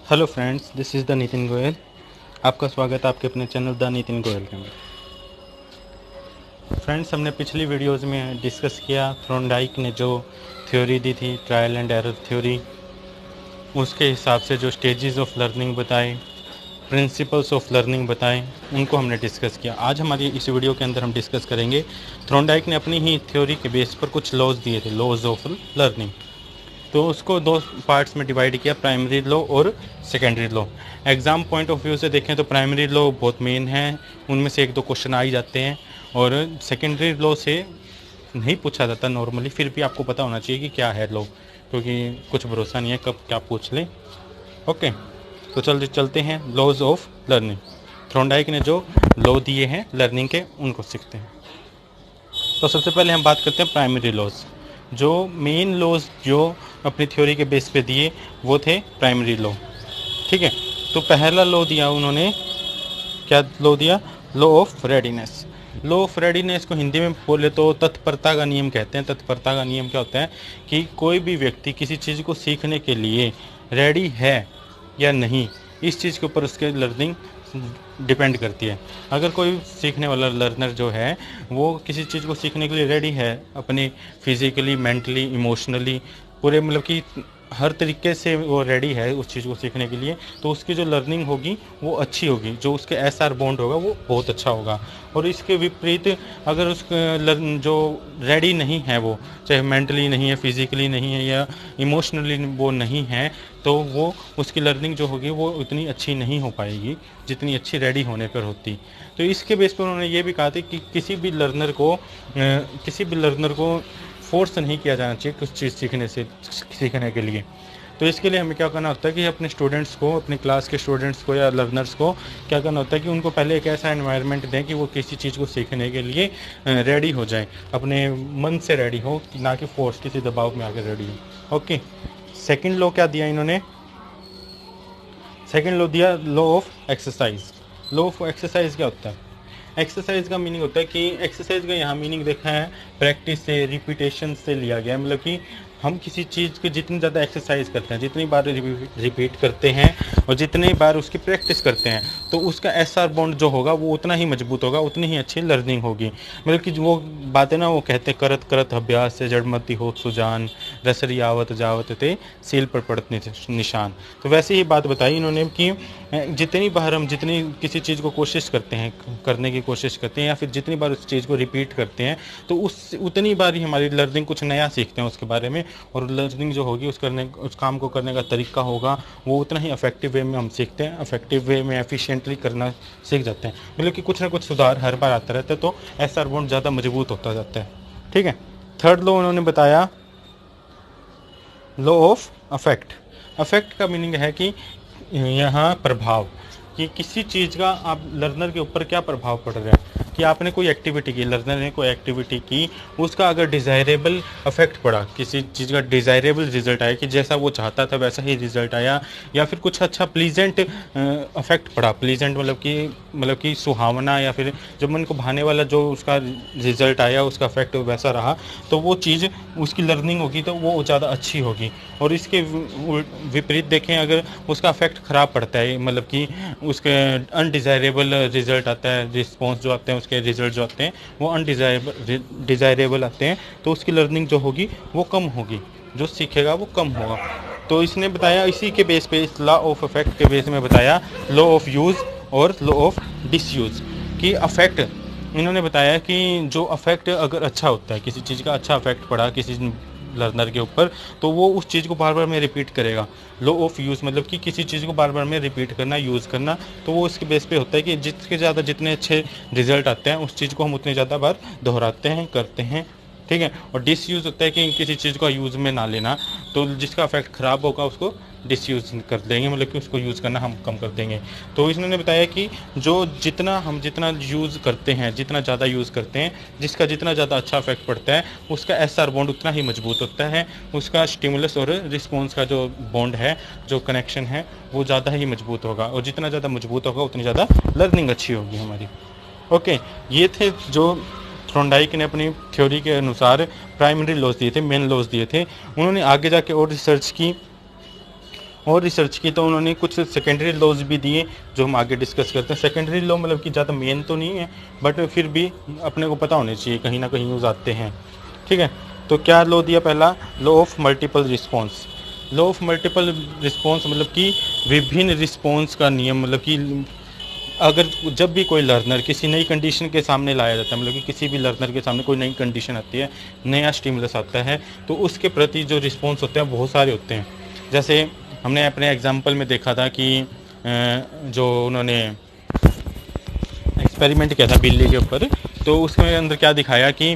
Hello friends, this is the Nitin Goyal. आपका स्वागत है आपके अपने चैनल द नितिन गोयल के में। फ्रेंड्स, हमने पिछली वीडियोस में डिस्कस किया थ्रोनडाइक ने जो थ्योरी दी थी, ट्रायल एंड एरर थ्योरी, उसके हिसाब से जो स्टेजेस ऑफ लर्निंग बताए, प्रिंसिपल्स ऑफ लर्निंग बताएं, उनको हमने डिस्कस किया। आज हमारी इस वीडियो के अंदर हम डिस्कस करेंगे थ्रोनडाइक ने अपनी ही थ्योरी के बेस पर कुछ लॉज दिए थे, लॉज ऑफ लर्निंग। तो उसको दो पार्ट्स में डिवाइड किया, प्राइमरी लॉ और secondary law. Exam point of view से देखें तो प्राइमरी लॉ बहुत मेन है, उनमें से एक दो क्वेश्चन आ ही जाते हैं, और सेकेंडरी लॉ से नहीं पूछा जाता नॉर्मली, फिर भी आपको पता होना चाहिए कि क्या है लॉ, क्योंकि कुछ भरोसा नहीं है कब क्या पूछ ले। ओके, तो चलते हैं लॉज ऑफ लर्निंग। थ्रोनडाइक ने जो लॉ दिए हैं लर्निंग के, उनको सीखते हैं। तो सबसे पहले हम बात करते हैं प्राइमरी लॉज। जो मेन लॉज जो अपनी थ्योरी के बेस पे दिए वो थे प्राइमरी लॉ। ठीक है, तो पहला लॉ दिया उन्होंने, क्या लॉ दिया? Law of readiness. Law of readiness को हिंदी में बोले तो तत्परता का नियम कहते हैं। तत्परता का नियम क्या होता है कि कोई भी व्यक्ति किसी चीज़ को सीखने के लिए रेडी है या नहीं, इस चीज़ के ऊपर उसके लर्निंग डिपेंड करती है। अगर कोई सीखने वाला लर्नर जो है वो किसी चीज़ को सीखने के लिए रेडी है, अपने फिजिकली, मेंटली, इमोशनली, पूरे मतलब कि हर तरीके से वो रेडी है उस चीज़ को सीखने के लिए, तो उसकी जो लर्निंग होगी वो अच्छी होगी, जो उसके एसआर बॉन्ड होगा वो बहुत अच्छा होगा। और इसके विपरीत अगर उस जो रेडी नहीं है, वो चाहे मेंटली नहीं है, फिजिकली नहीं है या इमोशनली वो नहीं है, तो वो उसकी लर्निंग जो होगी वो उतनी अच्छी नहीं हो पाएगी जितनी अच्छी रेडी होने पर होती। तो इसके बेस पर उन्होंने ये भी कहा था कि किसी भी लर्नर को फोर्स नहीं किया जाना चाहिए कुछ चीज़ सीखने के लिए। तो इसके लिए हमें क्या करना होता है कि अपने स्टूडेंट्स को, अपनी क्लास के स्टूडेंट्स को या लर्नर्स को क्या करना होता है कि उनको पहले एक ऐसा एनवायरनमेंट दें कि वो किसी चीज़ को सीखने के लिए रेडी हो जाए, अपने मन से रेडी हो, ना कि फोर्स, किसी दबाव में आकर रेडी हो। ओके, सेकेंड लॉ क्या दिया इन्होंने? सेकेंड लॉ दिया law of exercise. Law of exercise क्या होता है? एक्सरसाइज का मीनिंग होता है कि एक्सरसाइज का यहाँ मीनिंग देखा है प्रैक्टिस से, रिपीटेशन से लिया गया है। मतलब कि हम किसी चीज़ की जितनी ज़्यादा एक्सरसाइज करते हैं, जितनी बार रिपीट करते हैं और जितनी बार उसकी प्रैक्टिस करते हैं, तो उसका एसआर बॉन्ड जो होगा वो उतना ही मजबूत होगा, उतनी ही अच्छी लर्निंग होगी। मतलब कि वो बातें ना, वो कहते हैं करत करत अभ्यास से जड़मती हो सुजान, रसरी आवत जावत ते सील पर पड़त निशान। तो वैसे ही बात बताई इन्होंने कि जितनी बार हम जितनी किसी चीज़ को कोशिश करते हैं, करने की कोशिश करते हैं, या फिर जितनी बार उस चीज़ को रिपीट करते हैं, तो उतनी बार ही हमारी लर्निंग कुछ नया सीखते हैं उसके बारे में, और लर्निंग जो होगी उस काम को करने का तरीका होगा वो उतना ही इफेक्टिव वे में हम सीखते हैं, इफेक्टिव वे में एफिशिएंटली करना सीख जाते हैं। मतलब कि कुछ ना कुछ सुधार हर बार आता रहता है, तो एसआर बॉन्ड ज़्यादा मजबूत होता जाता है। ठीक है, थर्ड लॉ उन्होंने बताया लॉ ऑफ अफेक्ट। अफेक्ट का मीनिंग है कि यहाँ प्रभाव, कि किसी चीज़ का आप लर्नर के ऊपर क्या प्रभाव पड़ रहा है, कि आपने कोई एक्टिविटी की, लर्नर ने कोई एक्टिविटी की, उसका अगर डिज़ायरेबल इफेक्ट पड़ा, किसी चीज़ का डिज़ायरेबल रिजल्ट आया कि जैसा वो चाहता था वैसा ही रिजल्ट आया, या फिर कुछ अच्छा प्लीजेंट इफेक्ट पड़ा। प्लीजेंट मतलब कि सुहावना, या फिर जब मन को भाने वाला जो उसका रिजल्ट आया, उसका इफेक्ट वैसा रहा, तो वो चीज़ उसकी लर्निंग होगी तो वो ज़्यादा अच्छी होगी। और इसके विपरीत देखें, अगर उसका इफेक्ट ख़राब पड़ता है, मतलब कि उसके अनडिज़ायरेबल रिजल्ट आता है, रिस्पॉन्स जो आते हैं, उसके रिजल्ट जो आते हैं वो डिज़ायरेबल आते हैं, तो उसकी लर्निंग जो होगी वो कम होगी, जो सीखेगा वो कम होगा। तो इसने बताया, इसी के बेस पे, इस लॉ ऑफ इफेक्ट के बेस में बताया लॉ ऑफ यूज़ और लॉ ऑफ डिसयूज़। कि अफेक्ट इन्होंने बताया कि जो अफेक्ट अगर अच्छा होता है, किसी चीज़ का अच्छा अफेक्ट पड़ा किसी लर्नर के ऊपर, तो वो उस चीज़ को बार बार में रिपीट करेगा। लॉ ऑफ यूज़ मतलब कि किसी चीज़ को बार बार में रिपीट करना, यूज़ करना, तो वो इसके बेस पे होता है कि जितने अच्छे रिजल्ट आते हैं उस चीज़ को हम उतने ज़्यादा बार दोहराते हैं, करते हैं। ठीक है, और डिसयूज़ होता है कि किसी चीज़ का यूज़ में ना लेना, तो जिसका इफेक्ट ख़राब होगा उसको डिसयूज़ कर देंगे, मतलब कि उसको यूज़ करना हम कम कर देंगे। तो इन्होंने बताया कि जितना यूज़ करते हैं, जितना ज़्यादा यूज़ करते हैं, जिसका जितना ज़्यादा अच्छा इफेक्ट पड़ता है, उसका एसआर बॉन्ड उतना ही मजबूत होता है, उसका स्टिमुलस और रिस्पॉन्स का जो बॉन्ड है, जो कनेक्शन है, वो ज़्यादा ही मजबूत होगा, और जितना ज़्यादा मजबूत होगा उतनी ज़्यादा लर्निंग अच्छी होगी हमारी। ओके, ये थे जो थ्रोनडाइक ने अपनी थ्योरी के अनुसार प्राइमरी लॉज दिए थे, मेन लॉज दिए थे। उन्होंने आगे जाके और रिसर्च की, और रिसर्च की तो उन्होंने कुछ सेकेंडरी लॉज भी दिए जो हम आगे डिस्कस करते हैं। सेकेंडरी लॉ मतलब कि ज़्यादा मेन तो नहीं है, बट फिर भी अपने को पता होने चाहिए, कहीं ना कहीं यूज़ आते हैं। ठीक है, तो क्या लॉ दिया पहला, law of multiple response. Law of multiple response मतलब कि विभिन्न रिस्पॉन्स का नियम, मतलब कि अगर जब भी कोई लर्नर किसी नई कंडीशन के सामने लाया जाता है, मतलब कि किसी भी लर्नर के सामने कोई नई कंडीशन आती है, नया स्टिमुलस आता है, तो उसके प्रति जो रिस्पॉन्स होते हैं बहुत सारे होते हैं। जैसे हमने अपने एग्जाम्पल में देखा था कि जो उन्होंने एक्सपेरिमेंट किया था बिल्ली के ऊपर, तो उसके अंदर क्या दिखाया कि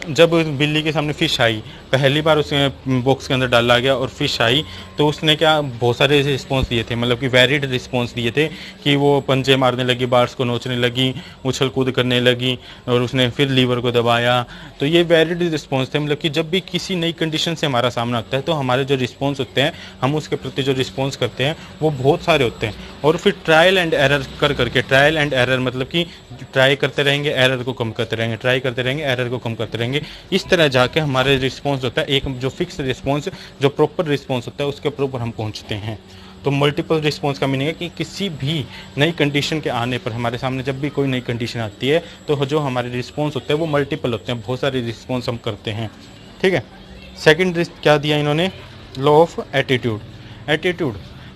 जब बिल्ली के सामने फ़िश आई, पहली बार उसने बॉक्स के अंदर डाला गया और फिश आई, तो उसने क्या बहुत सारे रिस्पॉन्स दिए थे, मतलब कि वैरिड रिस्पॉन्स दिए थे कि वो पंजे मारने लगी, बार्स को नोचने लगी, उछल कूद करने लगी, और उसने फिर लीवर को दबाया। तो ये वैरिड रिस्पॉन्स थे, मतलब कि जब भी किसी नई कंडीशन से हमारा सामना आता है तो हमारे जो रिस्पॉन्स होते हैं, हम उसके प्रति जो रिस्पॉन्स करते हैं वो बहुत सारे होते हैं। और फिर ट्रायल एंड एरर कर करके, ट्रायल एंड एरर मतलब कि ट्राई करते रहेंगे, एरर को कम करते रहेंगे, ट्राई करते रहेंगे, एरर को कम करते रहेंगे, इस तरह जाके हमारे रिस्पॉन्स होता है एक जो फिक्स रिस्पॉन्स, जो प्रॉपर रिस्पॉन्स होता है उसके ऊपर हम पहुंचते हैं। तो मल्टीपल रिस्पॉन्स का मीनिंग है कि किसी भी नई कंडीशन के आने पर, हमारे सामने जब भी कोई नई कंडीशन आती है तो जो हमारे रिस्पॉन्स होते हैं वो मल्टीपल होते हैं, बहुत सारे रिस्पॉन्स हम करते हैं। ठीक है, सेकेंड क्या दिया इन्होंने, लॉ ऑफ एटीट्यूड।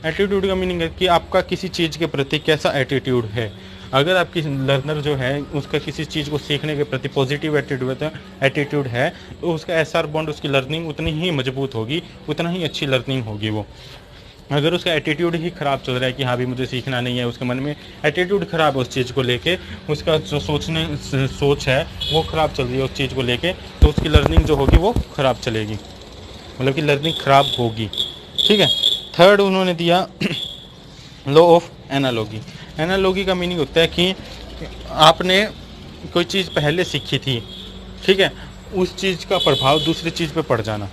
एटीट्यूड का मीनिंग है कि आपका किसी चीज़ के प्रति कैसा एटीट्यूड है। अगर आपकी लर्नर जो है उसका किसी चीज़ को सीखने के प्रति पॉजिटिव एटीट्यूड है, तो उसका एसआर बॉन्ड, उसकी लर्निंग उतनी ही मजबूत होगी, उतना ही अच्छी लर्निंग होगी वो। अगर उसका एटीट्यूड ही ख़राब चल रहा है कि हाँ भी मुझे सीखना नहीं है, उसके मन में एटीट्यूड ख़राब है उस चीज़ को लेके, उसका जो सोच है वो ख़राब चल रही है उस चीज़ को लेके, तो उसकी लर्निंग जो होगी वो ख़राब चलेगी, मतलब कि लर्निंग ख़राब होगी। ठीक है, थर्ड उन्होंने दिया लॉ ऑफ एनालॉजी। एनालॉजी का मीनिंग होता है कि आपने कोई चीज़ पहले सीखी थी, ठीक है, उस चीज़ का प्रभाव दूसरी चीज़ पे पड़ जाना,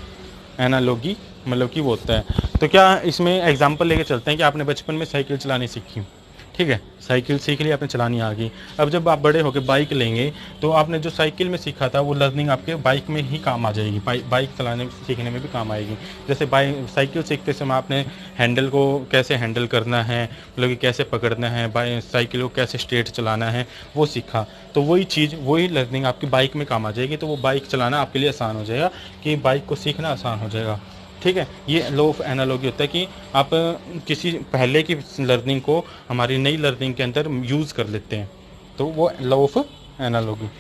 एनालॉजी मतलब कि वो होता है। तो क्या इसमें एग्जांपल लेके चलते हैं कि आपने बचपन में साइकिल चलानी सीखी, ठीक है, साइकिल सीख ली आपने, चलानी आ गई। अब जब आप बड़े होकर बाइक लेंगे तो आपने जो साइकिल में सीखा था वो लर्निंग आपके बाइक में ही काम आ जाएगी, बाइक चलाने सीखने में भी काम आएगी। जैसे साइकिल सीखते समय आपने हैंडल को कैसे हैंडल करना है, मतलब कि कैसे पकड़ना है, साइकिल को कैसे स्ट्रेट चलाना है वो सीखा, तो वही चीज़, वही लर्निंग आपकी बाइक में काम आ जाएगी। तो वो बाइक चलाना आपके लिए आसान हो जाएगा, कि बाइक को सीखना आसान हो जाएगा। ठीक है, ये लॉ ऑफ एनालॉजी होता है कि आप किसी पहले की लर्निंग को हमारी नई लर्निंग के अंदर यूज़ कर लेते हैं, तो वो लॉ ऑफ एनालॉजी।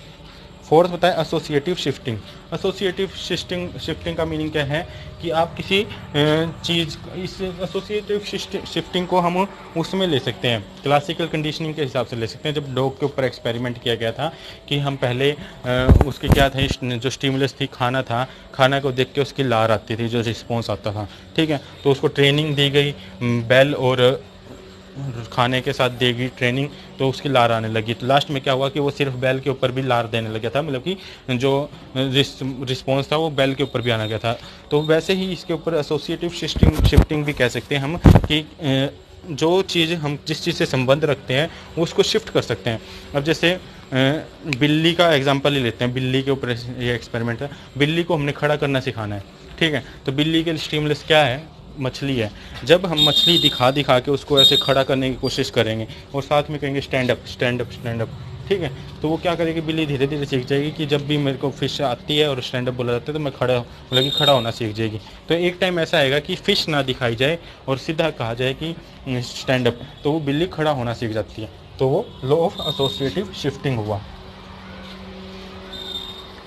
फोर्थ बताएं एसोसिएटिव शिफ्टिंग। एसोसिएटिव शिफ्टिंग का मीनिंग क्या है कि आप किसी चीज़, इस एसोसिएटिव शिफ्टिंग को हम उसमें ले सकते हैं, क्लासिकल कंडीशनिंग के हिसाब से ले सकते हैं। जब डॉग के ऊपर एक्सपेरिमेंट किया गया था कि हम पहले उसके क्या था, जो स्टिमुलस थी, खाना था, खाना को देख के उसकी लार आती थी, जो रिस्पॉन्स आता था, ठीक है, तो उसको ट्रेनिंग दी गई, बेल और खाने के साथ देगी ट्रेनिंग, तो उसकी लार आने लगी। तो लास्ट में क्या हुआ कि वो सिर्फ बैल के ऊपर भी लार देने लगा था, मतलब कि जो रिस्पॉन्स था वो बैल के ऊपर भी आना गया था। तो वैसे ही इसके ऊपर एसोसिएटिव शिफ्टिंग भी कह सकते हैं हम, कि जो चीज़ हम जिस चीज़ से संबंध रखते हैं वो उसको शिफ्ट कर सकते हैं। अब जैसे बिल्ली का एग्जांपल ही लेते हैं, बिल्ली के ऊपर ये एक्सपेरिमेंट है। बिल्ली को हमने खड़ा करना सिखाना है, ठीक है, तो बिल्ली के स्टिमुलस क्या है, मछली है। जब हम मछली दिखा के उसको ऐसे खड़ा करने की कोशिश करेंगे और साथ में कहेंगे stand up stand up stand up, ठीक है, तो वो क्या करेगी, बिल्ली धीरे धीरे सीख जाएगी कि जब भी मेरे को फिश आती है और स्टैंड अप बोला जाता है तो मैं खड़ा, मतलब कि खड़ा होना सीख जाएगी। तो एक टाइम ऐसा आएगा कि फ़िश ना दिखाई जाए और सीधा कहा जाए कि स्टैंड अप, तो वो बिल्ली खड़ा होना सीख जाती है। तो वो लॉ ऑफ एसोसिएटिव शिफ्टिंग हुआ।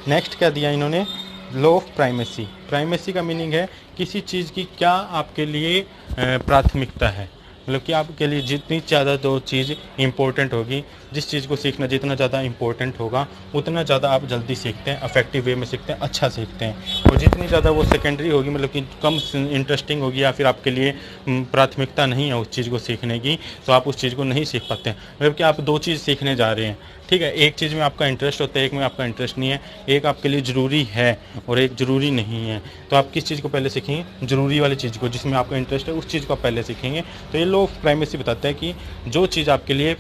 नेक्स्ट क्या दिया इन्होंने, लॉ ऑफ प्राइमेसी। प्राइमेसी का मीनिंग है किसी चीज़ की क्या आपके लिए प्राथमिकता है, मतलब कि आपके लिए जितनी ज़्यादा दो चीज़ इम्पोर्टेंट होगी, जिस चीज़ को सीखना जितना ज़्यादा इम्पोर्टेंट होगा उतना ज़्यादा आप जल्दी सीखते हैं, अफेक्टिव वे में सीखते हैं, अच्छा सीखते हैं। और जितनी ज़्यादा वो सेकेंडरी होगी, मतलब कि कम इंटरेस्टिंग होगी या फिर आपके लिए प्राथमिकता नहीं है उस चीज़ को सीखने की, तो आप उस चीज़ को नहीं सीख पाते हैं। मतलब कि आप दो चीज़ सीखने जा रहे हैं, ठीक है, एक चीज़ में आपका इंटरेस्ट होता है, एक में आपका इंटरेस्ट नहीं है, एक आपके लिए ज़रूरी है और एक ज़रूरी नहीं है, तो आप किस चीज़ को पहले सीखेंगे, ज़रूरी वाली चीज़ को, जिसमें आपका इंटरेस्ट है उस चीज़ को आप पहले सीखेंगे। तो ये लॉ ऑफ प्राइमेसी बताता है कि जो चीज़ आपके लिए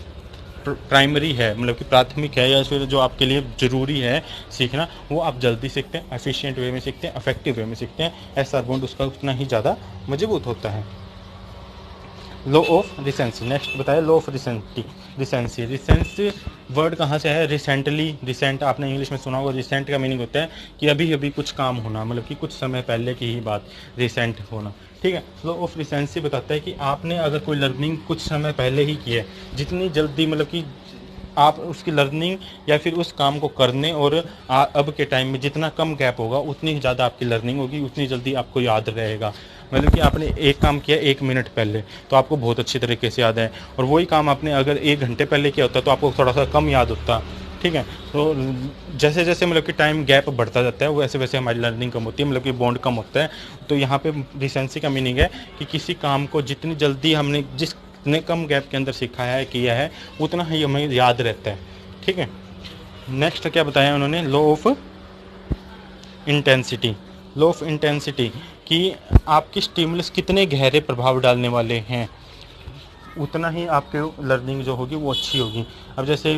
प्राइमरी है, मतलब कि प्राथमिक है, या फिर जो आपके लिए ज़रूरी है सीखना, वो आप जल्दी सीखते हैं, एफिशिएंट वे में सीखते हैं, अफेक्टिव वे में सीखते हैं, एसआर बॉन्ड उसका उतना ही ज़्यादा मजबूत होता है। Law of recency. नेक्स्ट बताया law of recency recency. Recency word कहाँ से है? रिसेंटली, रिसेंट आपने इंग्लिश में सुना होगा। रिसेंट का मीनिंग होता है कि अभी अभी कुछ काम होना, मतलब कि कुछ समय पहले की ही बात, रिसेंट होना। ठीक है। लॉ ऑफ रिसेंसी बताता है कि आपने अगर कोई लर्निंग कुछ समय पहले ही की है, जितनी जल्दी मतलब कि आप उसकी लर्निंग या फिर उस काम को करने और अब के टाइम में जितना कम गैप होगा उतनी ही ज़्यादा आपकी लर्निंग होगी, उतनी जल्दी आपको याद रहेगा। मतलब कि आपने एक काम किया 1 मिनट पहले तो आपको बहुत अच्छी तरीके से याद है, और वही काम आपने अगर 1 घंटे पहले किया होता तो आपको थोड़ा सा कम याद होता। ठीक है। तो जैसे जैसे मतलब कि टाइम गैप बढ़ता जाता है वैसे वैसे हमारी लर्निंग कम होती है, मतलब कि बॉन्ड कम होता है। तो यहाँ पे रिसेंसी का मीनिंग है कि किसी काम को जितनी जल्दी हमने जितने कम गैप के अंदर सिखाया है, किया है, उतना ही हमें याद रहता है। ठीक है। नेक्स्ट क्या बताया उन्होंने? Law of intensity. Law of intensity कि आपकी स्टिमुलस कितने गहरे प्रभाव डालने वाले हैं, उतना ही आपके लर्निंग जो होगी वो अच्छी होगी। अब जैसे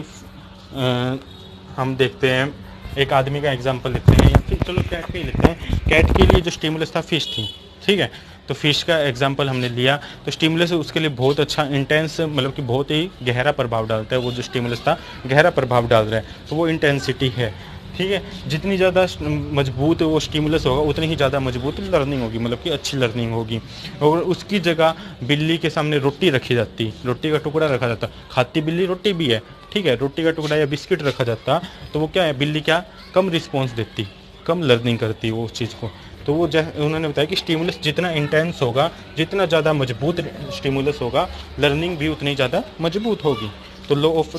हम देखते हैं, एक आदमी का एग्जांपल लेते हैं, या फिर चलो कैट का ही लेते हैं। कैट के लिए जो स्टिमुलस था फिश थी। ठीक है। तो फिश का एग्जांपल हमने लिया, तो स्टिमुलस उसके लिए बहुत अच्छा इंटेंस, मतलब कि बहुत ही गहरा प्रभाव डालता है। वो जो स्टिमुलस था गहरा प्रभाव डाल रहा है, तो वो इंटेंसिटी है। ठीक है। जितनी ज़्यादा मजबूत वो स्टिमुलस होगा उतनी ही ज़्यादा मजबूत लर्निंग होगी, मतलब कि अच्छी लर्निंग होगी। और उसकी जगह बिल्ली के सामने रोटी रखी जाती, रोटी का टुकड़ा रखा जाता, खाती बिल्ली रोटी भी है। ठीक है। रोटी का टुकड़ा या बिस्किट रखा जाता तो वो क्या है, बिल्ली क्या कम रिस्पॉन्स देती, कम लर्निंग करती वो उस चीज़ को। तो वो उन्होंने बताया कि स्टिमुलस जितना इंटेंस होगा, जितना ज़्यादा मजबूत स्टिमुलस होगा, लर्निंग भी उतनी ज़्यादा मजबूत होगी। तो लॉ ऑफ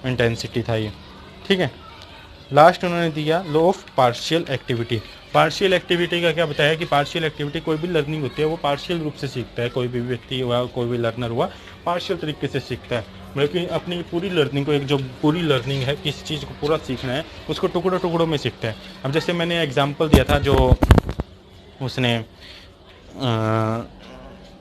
इंटेंसिटी था ये। ठीक है। लास्ट उन्होंने दिया law of partial activity. Partial activity का क्या बताया कि पार्शियल एक्टिविटी कोई भी लर्निंग होती है वो पार्शियल रूप से सीखता है। कोई भी व्यक्ति हुआ, कोई भी लर्नर हुआ, पार्शियल तरीके से सीखता है। मतलब कि अपनी पूरी लर्निंग को, एक जो पूरी लर्निंग है, किसी चीज़ को पूरा सीखना है, उसको टुकड़ों टुकड़ों में सीखता है। अब जैसे मैंने एग्जाम्पल दिया था, जो उसने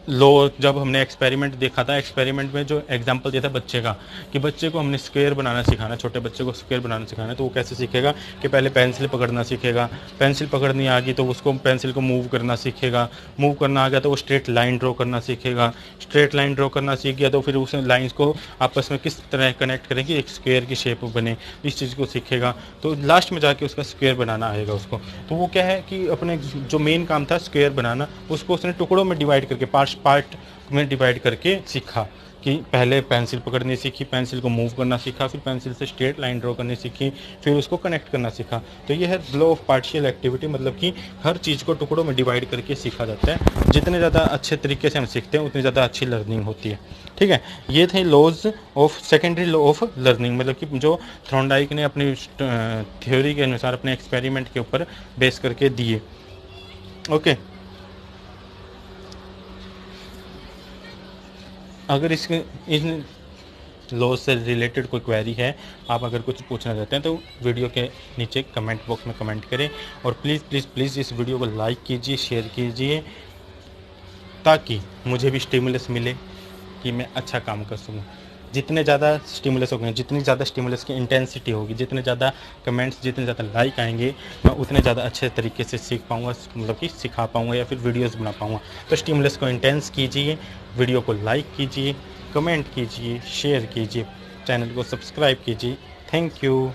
जब हमने एक्सपेरिमेंट देखा था, एक्सपेरिमेंट में जो एग्जांपल दिया था बच्चे का, कि बच्चे को हमने स्क्वायर बनाना सिखाना, छोटे बच्चे को स्क्वायर बनाना सिखाना, तो वो कैसे सीखेगा कि पहले पेंसिल पकड़ना सीखेगा, पेंसिल पकड़नी आ गई तो उसको पेंसिल को मूव करना सीखेगा, मूव करना आ गया तो वो स्ट्रेट लाइन ड्रॉ करना सीखेगा, स्ट्रेट लाइन ड्रॉ करना सीख गया तो फिर उस लाइन्स को आपस में किस तरह कनेक्ट करें कि एक स्क्वायर की शेप बने, इस चीज़ को सीखेगा। तो लास्ट में जाके उसका स्क्वायर बनाना आएगा उसको। तो वो क्या है कि अपने जो मेन काम था स्क्वायर बनाना, उसको उसने टुकड़ों में डिवाइड करके, पार्ट में डिवाइड करके सीखा। कि पहले पेंसिल पकड़नी सीखी, पेंसिल को मूव करना सीखा, फिर पेंसिल से स्ट्रेट लाइन ड्रॉ करनी सीखी, फिर उसको कनेक्ट करना सीखा। तो ये है लॉ ऑफ पार्शियल एक्टिविटी, मतलब कि हर चीज़ को टुकड़ों में डिवाइड करके सीखा जाता है। जितने ज़्यादा अच्छे तरीके से हम सीखते हैं उतनी ज़्यादा अच्छी लर्निंग होती है। ठीक है। ये थे laws of secondary law of learning, मतलब कि जो थॉर्नडाइक ने अपनी थ्योरी के अनुसार अपने एक्सपेरिमेंट के ऊपर बेस करके दिए। ओके। अगर इन लॉ से रिलेटेड कोई क्वेरी है, आप अगर कुछ पूछना चाहते हैं तो वीडियो के नीचे कमेंट बॉक्स में कमेंट करें, और प्लीज़ प्लीज़ प्लीज़ इस वीडियो को लाइक कीजिए, शेयर कीजिए, ताकि मुझे भी स्टिमुलस मिले कि मैं अच्छा काम कर सकूँ। जितने ज़्यादा स्टिमुलस होंगे, जितनी ज़्यादा स्टिमुलस की इंटेंसिटी होगी, जितने ज़्यादा कमेंट्स, जितने ज़्यादा लाइक आएंगे, मैं उतने ज़्यादा अच्छे तरीके से सीख पाऊँगा, मतलब कि सिखा पाऊँगा या फिर वीडियोस बना पाऊँगा। तो स्टिमुलस को इंटेंस कीजिए, वीडियो को लाइक कीजिए, कमेंट कीजिए, शेयर कीजिए, चैनल को सब्सक्राइब कीजिए। Thank you.